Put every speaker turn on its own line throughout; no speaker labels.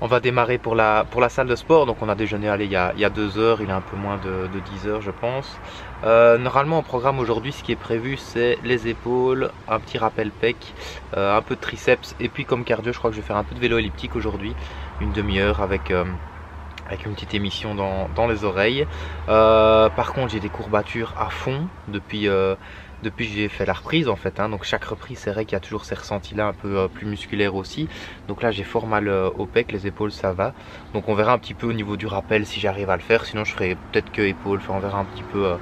On va démarrer pour la salle de sport. Donc on a déjeuné il y a 2 heures, il est un peu moins de 10 heures je pense. Normalement au programme aujourd'hui ce qui est prévu c'est les épaules, un petit rappel pec, un peu de triceps et puis comme cardio je crois que je vais faire un peu de vélo elliptique aujourd'hui, une demi-heure avec une petite émission dans les oreilles. Par contre j'ai des courbatures à fond depuis que j'ai fait la reprise en fait, hein. Donc chaque reprise c'est vrai qu'il y a toujours ces ressentis là un peu plus musculaires aussi. Donc là j'ai fort mal au pec, les épaules ça va. Donc on verra un petit peu au niveau du rappel si j'arrive à le faire. Sinon je ferai peut-être que épaules, enfin on verra un petit peu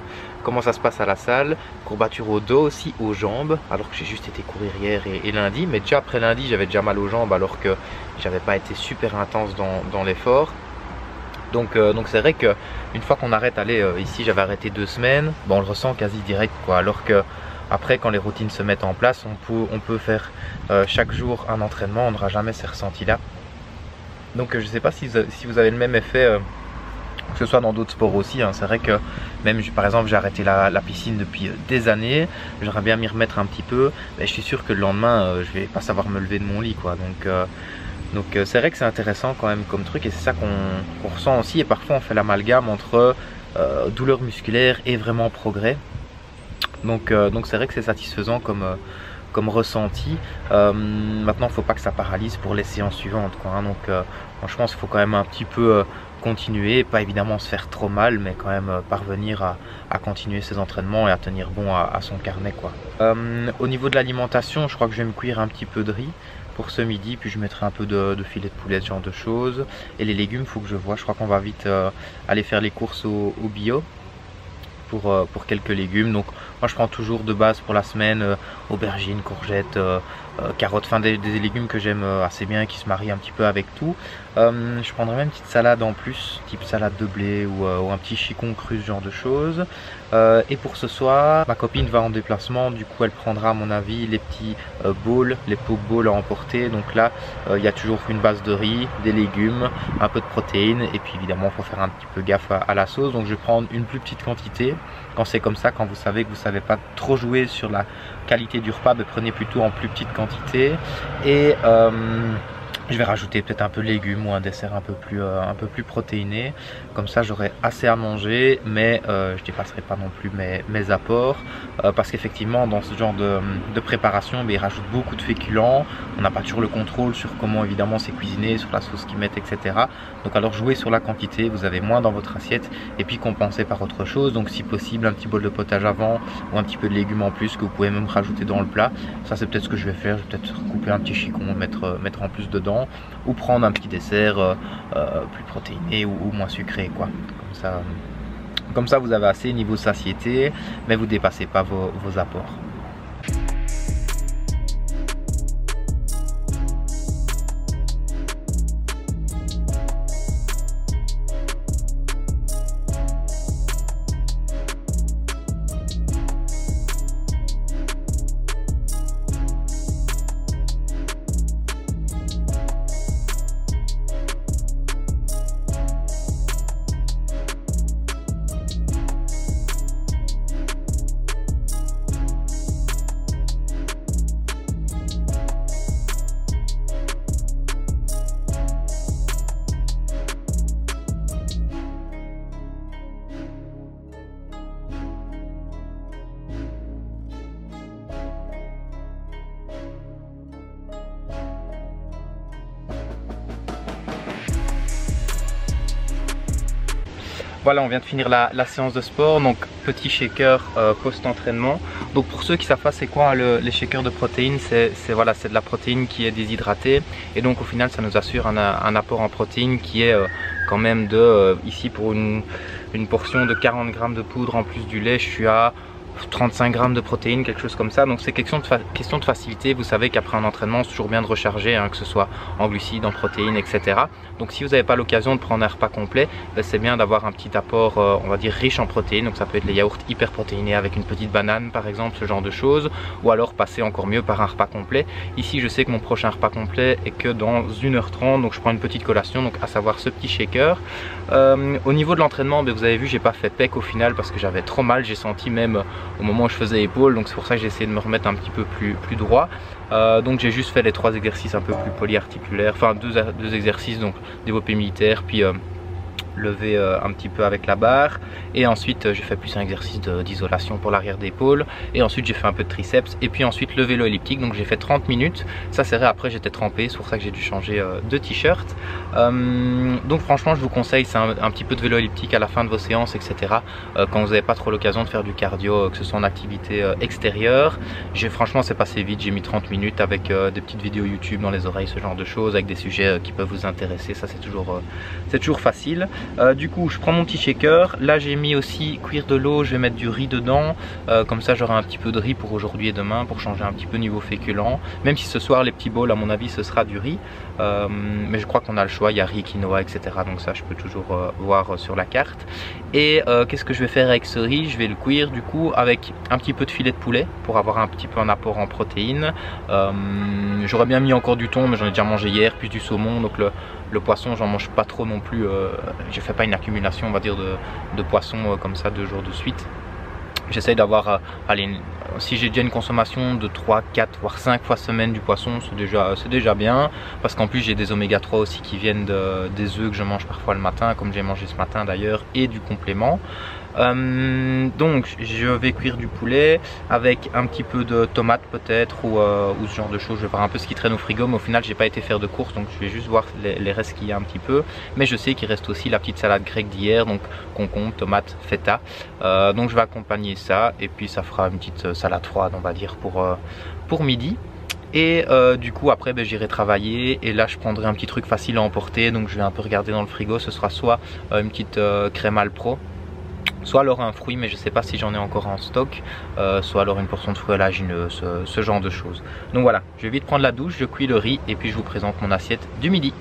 comment ça se passe à la salle. Courbature au dos aussi, aux jambes, alors que j'ai juste été courir hier et lundi. Mais déjà après lundi j'avais déjà mal aux jambes alors que j'avais pas été super intense dans l'effort. Donc c'est vrai qu'une fois qu'on arrête, ici j'avais arrêté 2 semaines, on le ressent quasi direct quoi. Alors que après quand les routines se mettent en place, on peut faire chaque jour un entraînement, on n'aura jamais ces ressentis là. Donc je sais pas si vous avez le même effet, que ce soit dans d'autres sports aussi, hein. C'est vrai que même par exemple j'ai arrêté la piscine depuis des années, j'aimerais bien m'y remettre un petit peu, mais je suis sûr que le lendemain je vais pas savoir me lever de mon lit quoi. Donc c'est vrai que c'est intéressant quand même comme truc et c'est ça qu'on ressent aussi. Et parfois on fait l'amalgame entre douleur musculaire et vraiment progrès. Donc c'est vrai que c'est satisfaisant comme ressenti. Maintenant il ne faut pas que ça paralyse pour les séances suivantes quoi, hein. Donc je pense qu'il faut quand même un petit peu continuer, pas évidemment se faire trop mal, mais quand même parvenir à continuer ses entraînements et à tenir bon à son carnet quoi. Au niveau de l'alimentation, je crois que je vais me cuire un petit peu de riz pour ce midi, puis je mettrai un peu de filet de poulet, ce genre de choses. Et les légumes, faut que je vois, je crois qu'on va vite aller faire les courses au bio pour quelques légumes. Donc moi je prends toujours de base pour la semaine aubergines, courgettes, carottes, enfin des légumes que j'aime assez bien et qui se marient un petit peu avec tout. Je prendrai même une petite salade en plus, type salade de blé ou un petit chicon cru, ce genre de choses. Et pour ce soir, ma copine va en déplacement, du coup elle prendra à mon avis les petits bowls, les poke bowls à emporter. Donc là il y a toujours une base de riz, des légumes, un peu de protéines et puis évidemment il faut faire un petit peu gaffe à la sauce. Donc je vais prendre une plus petite quantité. Quand c'est comme ça, quand vous savez que vous ne savez pas trop jouer sur la qualité du repas, prenez plutôt en plus petite quantité. Et je vais rajouter peut-être un peu de légumes ou un dessert un peu plus protéiné. Comme ça j'aurai assez à manger, mais je dépasserai pas non plus mes apports. Parce qu'effectivement dans ce genre de préparation, ils rajoutent beaucoup de féculents. On n'a pas toujours le contrôle sur comment évidemment c'est cuisiné, sur la sauce qu'ils mettent, etc. Donc alors jouez sur la quantité, vous avez moins dans votre assiette et puis compensez par autre chose. Donc si possible un petit bol de potage avant ou un petit peu de légumes en plus que vous pouvez même rajouter dans le plat. Ça c'est peut-être ce que je vais faire, je vais peut-être couper un petit chicon, mettre en plus dedans. Ou prendre un petit dessert plus protéiné ou moins sucré quoi. Comme ça vous avez assez niveau satiété, mais vous dépassez pas vos apports. Voilà, on vient de finir la séance de sport, donc petit shaker post-entraînement. Donc pour ceux qui savent pas c'est quoi les shakers de protéines, c'est de la protéine qui est déshydratée et donc au final ça nous assure un apport en protéines qui est quand même ici pour une portion de 40 grammes de poudre en plus du lait, je suis à 35 grammes de protéines, quelque chose comme ça. Donc c'est question de facilité. Vous savez qu'après un entraînement c'est toujours bien de recharger, hein, que ce soit en glucides, en protéines, etc. Donc si vous n'avez pas l'occasion de prendre un repas complet, c'est bien d'avoir un petit apport on va dire riche en protéines. Donc ça peut être les yaourts hyper protéinés avec une petite banane par exemple, ce genre de choses, ou alors passer encore mieux par un repas complet. Ici je sais que mon prochain repas complet est que dans 1h30, donc je prends une petite collation, donc à savoir ce petit shaker. Au niveau de l'entraînement, vous avez vu j'ai pas fait pec au final parce que j'avais trop mal, j'ai senti même au moment où je faisais épaules, donc c'est pour ça que j'ai essayé de me remettre un petit peu plus droit. Donc j'ai juste fait les 3 exercices un peu plus polyarticulaires, enfin deux exercices, donc développé militaire, puis lever un petit peu avec la barre, et ensuite j'ai fait plus un exercice d'isolation pour l'arrière d'épaule, et ensuite j'ai fait un peu de triceps, et puis ensuite le vélo elliptique, donc j'ai fait 30 minutes. Ça c'est vrai, après j'étais trempé, c'est pour ça que j'ai dû changer de t-shirt. Donc franchement je vous conseille, c'est un petit peu de vélo elliptique à la fin de vos séances, etc. Quand vous n'avez pas trop l'occasion de faire du cardio, que ce soit en activité extérieure. Franchement c'est passé vite, j'ai mis 30 minutes avec des petites vidéos YouTube dans les oreilles, ce genre de choses, avec des sujets qui peuvent vous intéresser. Ça c'est toujours facile. Du coup je prends mon petit shaker, là j'ai mis aussi cuire de l'eau, je vais mettre du riz dedans, comme ça j'aurai un petit peu de riz pour aujourd'hui et demain, pour changer un petit peu niveau féculent, même si ce soir les petits bowls à mon avis ce sera du riz, mais je crois qu'on a le choix, il y a riz, quinoa, etc. donc ça je peux toujours voir sur la carte. Et qu'est-ce que je vais faire avec ce riz? Je vais le cuire du coup avec un petit peu de filet de poulet pour avoir un petit peu un apport en protéines. J'aurais bien mis encore du thon, mais j'en ai déjà mangé hier, puis du saumon, donc le poisson j'en mange pas trop non plus, je fais pas une accumulation on va dire de poisson comme ça 2 jours de suite. J'essaye d'avoir, allez, si j'ai déjà une consommation de 3, 4 voire 5 fois semaine du poisson, c'est déjà bien, parce qu'en plus j'ai des oméga 3 aussi qui viennent des œufs que je mange parfois le matin, comme j'ai mangé ce matin d'ailleurs, et du complément. Donc je vais cuire du poulet avec un petit peu de tomates peut-être, ou ce genre de choses. Je vais voir un peu ce qui traîne au frigo, mais au final j'ai pas été faire de course, donc je vais juste voir les restes qu'il y a un petit peu. Mais je sais qu'il reste aussi la petite salade grecque d'hier, donc concombre, tomate, feta, donc je vais accompagner ça, et puis ça fera une petite salade froide on va dire pour midi. Et du coup après j'irai travailler, et là je prendrai un petit truc facile à emporter, donc je vais un peu regarder dans le frigo. Ce sera soit une petite crème Alpro, soit alors un fruit, mais je sais pas si j'en ai encore en stock, soit alors une portion de fruits oléagineux, ce genre de choses. Donc voilà, je vais vite prendre la douche, je cuis le riz, et puis je vous présente mon assiette du midi.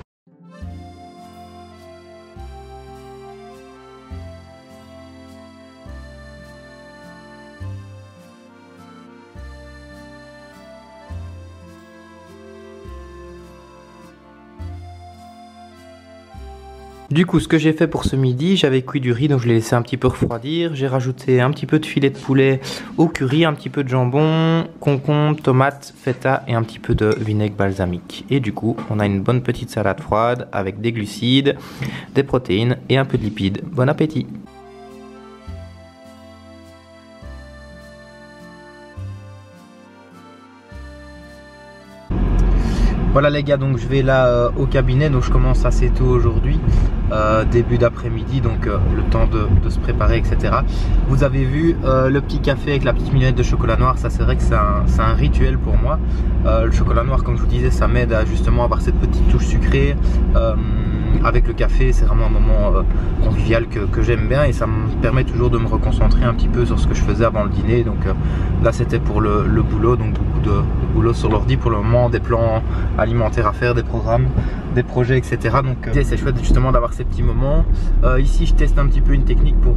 Du coup, ce que j'ai fait pour ce midi, j'avais cuit du riz, donc je l'ai laissé un petit peu refroidir. J'ai rajouté un petit peu de filet de poulet au curry, un petit peu de jambon, concombre, tomate, feta et un petit peu de vinaigre balsamique. Et du coup, on a une bonne petite salade froide avec des glucides, des protéines et un peu de lipides. Bon appétit! Voilà les gars, donc je vais là au cabinet, donc je commence assez tôt aujourd'hui, début d'après-midi, donc le temps de se préparer, etc. Vous avez vu le petit café avec la petite mignonnette de chocolat noir, ça c'est vrai que c'est un rituel pour moi. Le chocolat noir, comme je vous disais, ça m'aide à justement avoir cette petite touche sucrée. Avec le café, c'est vraiment un moment convivial que j'aime bien, et ça me permet toujours de me reconcentrer un petit peu sur ce que je faisais avant le dîner. Donc là c'était pour le boulot, donc beaucoup de boulot sur l'ordi pour le moment, des plans alimentaires à faire, des programmes, des projets, etc. Donc c'est chouette justement d'avoir ces petits moments. Ici je teste un petit peu une technique pour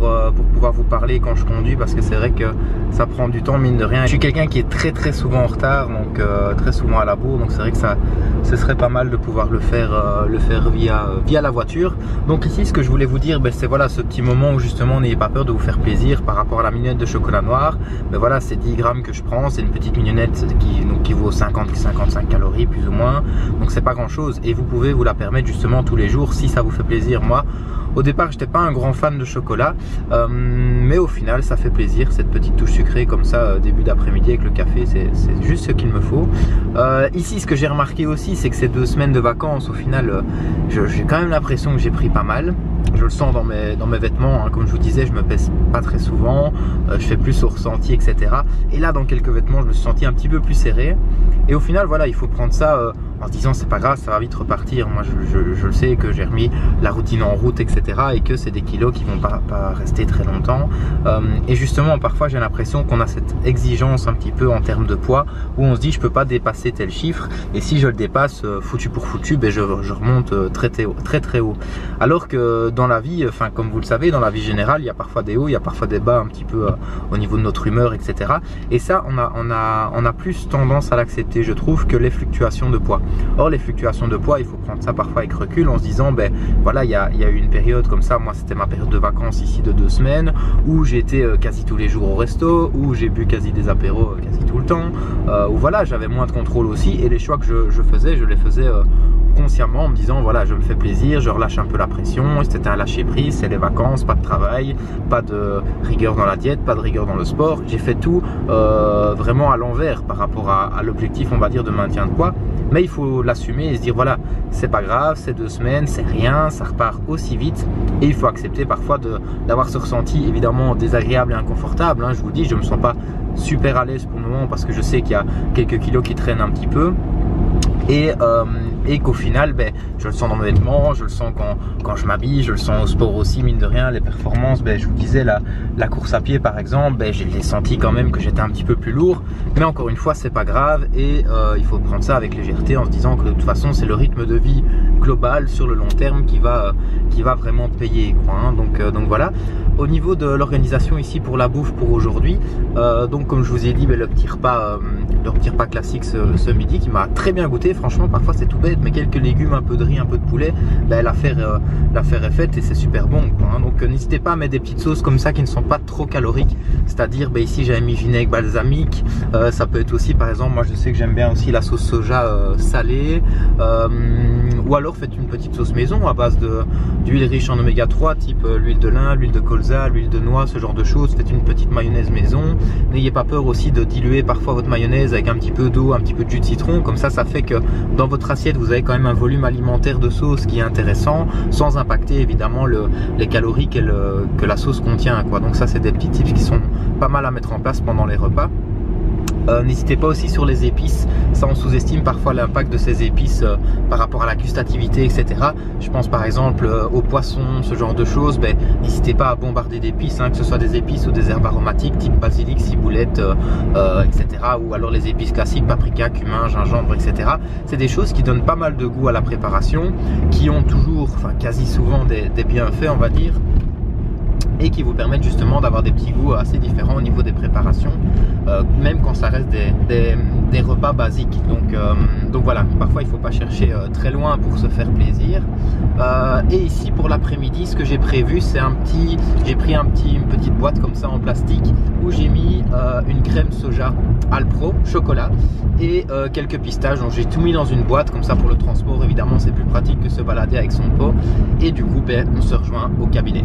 pouvoir vous parler quand je conduis, parce que c'est vrai que ça prend du temps mine de rien. Je suis quelqu'un qui est très souvent en retard, donc très souvent à la bourre, donc c'est vrai que ce serait pas mal de pouvoir le faire via la voiture. Donc ici ce que je voulais vous dire, c'est voilà ce petit moment où justement n'ayez pas peur de vous faire plaisir par rapport à la mignonnette de chocolat noir. Mais voilà, c'est 10 grammes que je prends, c'est une petite mignonnette qui vaut 50-55 calories plus ou moins, donc c'est pas grand chose, et vous pouvez vous la permettre justement tous les jours si ça vous fait plaisir. Moi au départ j'étais pas un grand fan de chocolat, mais au final ça fait plaisir, cette petite touche sucrée comme ça début d'après-midi avec le café, c'est juste ce qu'il me faut. Ici ce que j'ai remarqué aussi, c'est que ces 2 semaines de vacances, au final j'ai quand même l'impression que j'ai pris pas mal. Je le sens dans mes vêtements, hein. Comme je vous disais, je me pèse pas très souvent, je fais plus au ressenti, etc. Et là dans quelques vêtements je me suis senti un petit peu plus serré, et au final voilà, il faut prendre ça en se disant c'est pas grave, ça va vite repartir. Moi je le sais que j'ai remis la routine en route, etc. et que c'est des kilos qui vont pas rester très longtemps. Et justement parfois j'ai l'impression qu'on a cette exigence un petit peu en termes de poids, où on se dit je peux pas dépasser tel chiffre, et si je le dépasse foutu pour foutu, je remonte très haut. Alors que dans la vie, enfin comme vous le savez, dans la vie générale, il y a parfois des hauts, il y a parfois des bas un petit peu au niveau de notre humeur, etc. Et ça on a plus tendance à l'accepter, je trouve, que les fluctuations de poids. Or les fluctuations de poids, il faut prendre ça parfois avec recul en se disant ben voilà, il y a eu une période comme ça, moi c'était ma période de vacances ici de 2 semaines où j'étais quasi tous les jours au resto, où j'ai bu quasi des apéros quasi tout le temps, où voilà, j'avais moins de contrôle aussi, et les choix que je faisais, je les faisais consciemment en me disant voilà, je me fais plaisir, je relâche un peu la pression, c'était un lâcher prise, c'est les vacances, pas de travail, pas de rigueur dans la diète, pas de rigueur dans le sport. J'ai fait tout vraiment à l'envers par rapport à l'objectif, on va dire, de maintien de poids. Mais il faut l'assumer et se dire voilà, c'est pas grave, c'est 2 semaines, c'est rien, ça repart aussi vite, et il faut accepter parfois d'avoir ce ressenti évidemment désagréable et inconfortable, hein. Je vous dis, je me sens pas super à l'aise pour le moment parce que je sais qu'il y a quelques kilos qui traînent un petit peu, et qu'au final ben, je le sens dans mes vêtements, je le sens quand je m'habille, je le sens au sport aussi, mine de rien. Les performances, ben, je vous disais la course à pied par exemple, ben, j'ai senti quand même que j'étais un petit peu plus lourd, mais encore une fois c'est pas grave, et il faut prendre ça avec légèreté en se disant que de toute façon c'est le rythme de vie global sur le long terme qui va vraiment payer, quoi, hein. Donc voilà. Au niveau de l'organisation ici pour la bouffe pour aujourd'hui, donc comme je vous ai dit, ben, le petit repas classique ce midi qui m'a très bien goûté, franchement parfois c'est tout bête, mais quelques légumes, un peu de riz, un peu de poulet, ben, l'affaire est faite et c'est super bon, quoi, hein. Donc n'hésitez pas à mettre des petites sauces comme ça qui ne sont pas trop caloriques, c'est-à-dire ben, ici j'avais mis vinaigre balsamique, ça peut être aussi par exemple, moi je sais que j'aime bien aussi la sauce soja salée, ou alors faites une petite sauce maison à base d'huile riche en oméga 3, type l'huile de lin, l'huile de colza, l'huile de noix, ce genre de choses. Faites une petite mayonnaise maison. N'ayez pas peur aussi de diluer parfois votre mayonnaise avec un petit peu d'eau, un petit peu de jus de citron, comme ça fait que dans votre assiette vous avez quand même un volume alimentaire de sauce qui est intéressant, sans impacter évidemment les calories que la sauce contient, quoi. Donc ça c'est des petits tips qui sont pas mal à mettre en place pendant les repas. N'hésitez pas aussi sur les épices, ça on sous-estime parfois l'impact de ces épices par rapport à la gustativité, etc. Je pense par exemple aux poissons, ce genre de choses, ben, n'hésitez pas à bombarder d'épices, hein, que ce soit des épices ou des herbes aromatiques type basilic, ciboulette, etc. Ou alors les épices classiques, paprika, cumin, gingembre, etc. C'est des choses qui donnent pas mal de goût à la préparation, qui ont toujours, enfin quasi souvent des bienfaits, on va dire, et qui vous permettent justement d'avoir des petits goûts assez différents au niveau des préparations, même quand ça reste des repas basiques. Donc voilà, parfois il ne faut pas chercher très loin pour se faire plaisir. Et ici pour l'après-midi, ce que j'ai prévu, c'est j'ai pris une petite boîte comme ça en plastique où j'ai mis une crème soja Alpro chocolat et quelques pistaches. Donc j'ai tout mis dans une boîte comme ça pour le transport, évidemment c'est plus pratique que se balader avec son pot, et du coup ben, on se rejoint au cabinet.